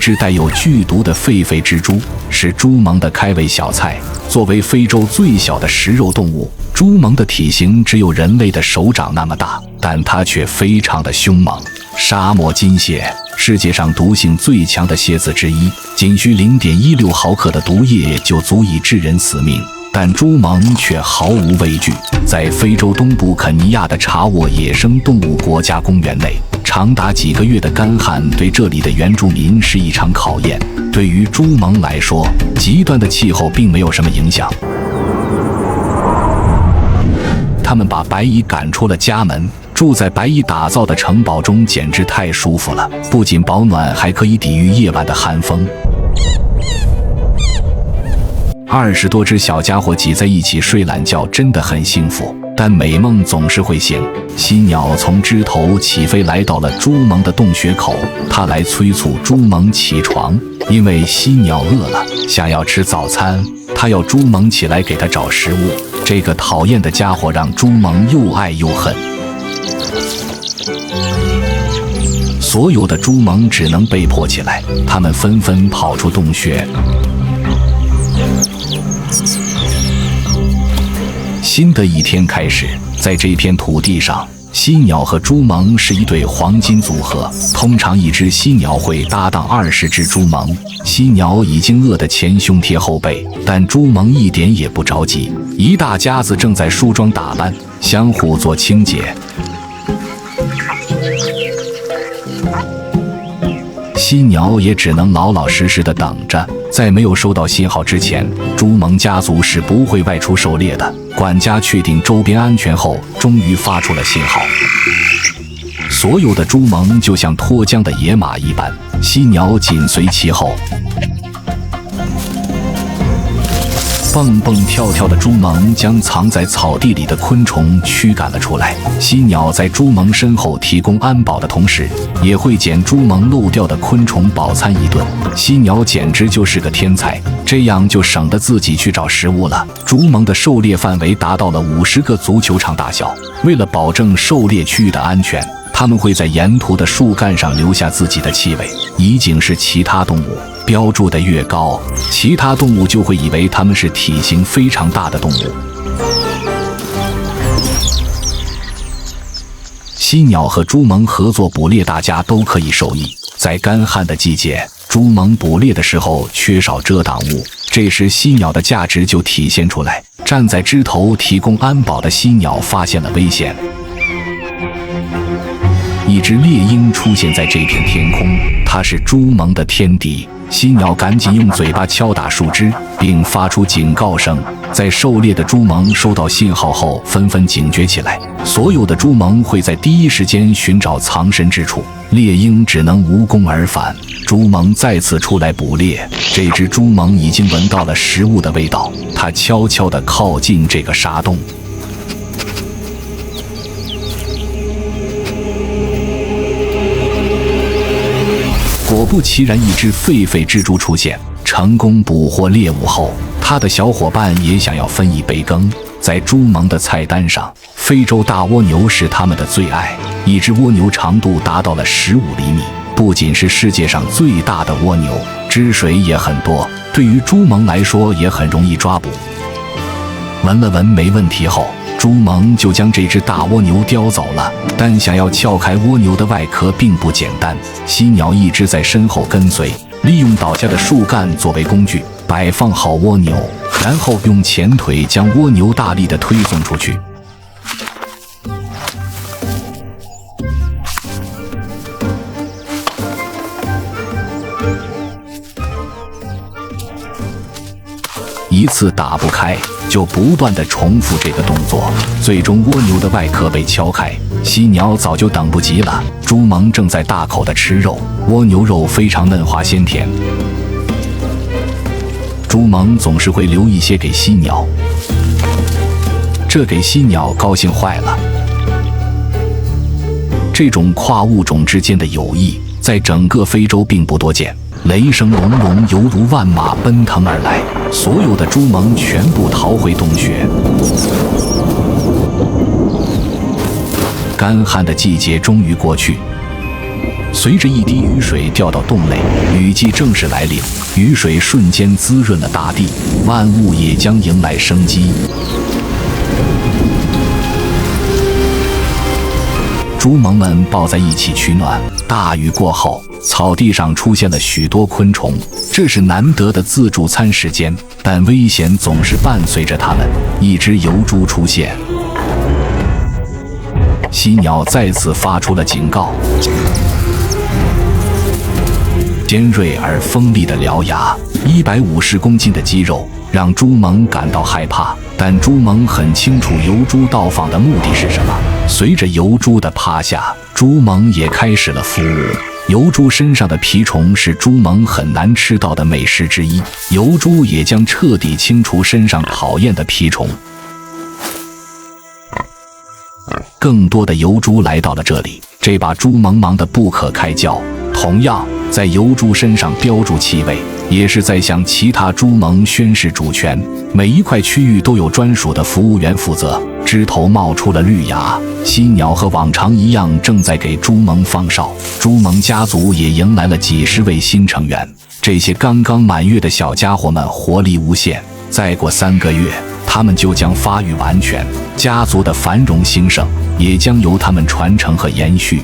只带有剧毒的狒狒蜘蛛，是猪獴的开胃小菜。作为非洲最小的食肉动物，猪獴的体型只有人类的手掌那么大，但它却非常的凶猛。沙漠金蟹，世界上毒性最强的蝎子之一，仅需0.16毫克的毒液就足以致人死命。但猪獴却毫无畏惧，在非洲东部肯尼亚的查沃野生动物国家公园内，长达几个月的干旱对这里的原住民是一场考验。对于猪獴来说，极端的气候并没有什么影响。他们把白蚁赶出了家门，住在白蚁打造的城堡中简直太舒服了，不仅保暖，还可以抵御夜晚的寒风。20多只小家伙挤在一起睡懒觉真的很幸福，但美梦总是会醒。犀鸟从枝头起飞来到了猪獴的洞穴口，它来催促猪獴起床，因为犀鸟饿了，想要吃早餐。它要猪獴起来给它找食物。这个讨厌的家伙让猪獴又爱又恨。所有的猪獴只能被迫起来，它们纷纷跑出洞穴。新的一天开始，在这片土地上，犀鸟和猪獴是一对黄金组合。通常一只犀鸟会搭档20只猪獴。犀鸟已经饿得前胸贴后背，但猪獴一点也不着急。一大家子正在梳妆打扮，相互做清洁。犀鸟也只能老老实实地等着，在没有收到信号之前，猪獴家族是不会外出狩猎的。管家确定周边安全后，终于发出了信号。所有的猪獴就像脱缰的野马一般，犀鸟紧随其后。蹦蹦跳跳的猪獴将藏在草地里的昆虫驱赶了出来。犀鸟在猪獴身后提供安保的同时，也会捡猪獴漏掉的昆虫饱餐一顿。犀鸟简直就是个天才，这样就省得自己去找食物了。猪獴的狩猎范围达到了50个足球场大小。为了保证狩猎区域的安全，它们会在沿途的树干上留下自己的气味，以警示其他动物。标注的越高，其他动物就会以为它们是体型非常大的动物。犀鸟和猪獴合作捕猎，大家都可以受益。在干旱的季节，猪獴捕猎的时候缺少遮挡物，这时犀鸟的价值就体现出来。站在枝头提供安保的犀鸟发现了危险。一只猎鹰出现在这片天空，它是猪獴的天敌。犀鸟赶紧用嘴巴敲打树枝，并发出警告声。在狩猎的猪獴收到信号后，纷纷警觉起来。所有的猪獴会在第一时间寻找藏身之处，猎鹰只能无功而返。猪獴再次出来捕猎，这只猪獴已经闻到了食物的味道，它悄悄地靠近这个沙洞。果不其然，一只狒狒蜘蛛出现，成功捕获猎物后，它的小伙伴也想要分一杯羹。在猪獴的菜单上，非洲大蜗牛是他们的最爱。一只蜗牛长度达到了15厘米，不仅是世界上最大的蜗牛，汁水也很多，对于猪獴来说也很容易抓捕。闻了闻没问题后，猪獴就将这只大蜗牛叼走了。但想要撬开蜗牛的外壳并不简单，犀鸟一直在身后跟随，利用倒下的树干作为工具，摆放好蜗牛，然后用前腿将蜗牛大力地推送出去。一次打不开，就不断地重复这个动作，最终蜗牛的外壳被敲开。犀鸟早就等不及了，猪獴正在大口地吃肉，蜗牛肉非常嫩滑鲜甜。猪獴总是会留一些给犀鸟，这给犀鸟高兴坏了。这种跨物种之间的友谊，在整个非洲并不多见。雷声隆隆，犹如万马奔腾而来，所有的猪獴全部逃回洞穴。干旱的季节终于过去，随着一滴雨水掉到洞内，雨季正式来临，雨水瞬间滋润了大地，万物也将迎来生机。猪萌们抱在一起取暖。大雨过后，草地上出现了许多昆虫，这是难得的自助餐时间，但危险总是伴随着它们。一只疣猪出现，犀鸟再次发出了警告。尖锐而锋利的獠牙，150公斤的肌肉，让猪萌感到害怕。但猪萌很清楚疣猪到访的目的是什么。随着疣猪的趴下，猪萌也开始了服务。疣猪身上的蜱虫是猪萌很难吃到的美食之一，疣猪也将彻底清除身上讨厌的蜱虫。更多的疣猪来到了这里，这把猪萌忙得不可开交。同样，在疣猪身上标注气味，也是在向其他猪萌宣示主权。每一块区域都有专属的服务员负责。枝头冒出了绿芽，犀鸟和往常一样正在给猪萌放哨。猪萌家族也迎来了几十位新成员，这些刚刚满月的小家伙们活力无限。再过3个月，他们就将发育完全，家族的繁荣兴盛也将由他们传承和延续。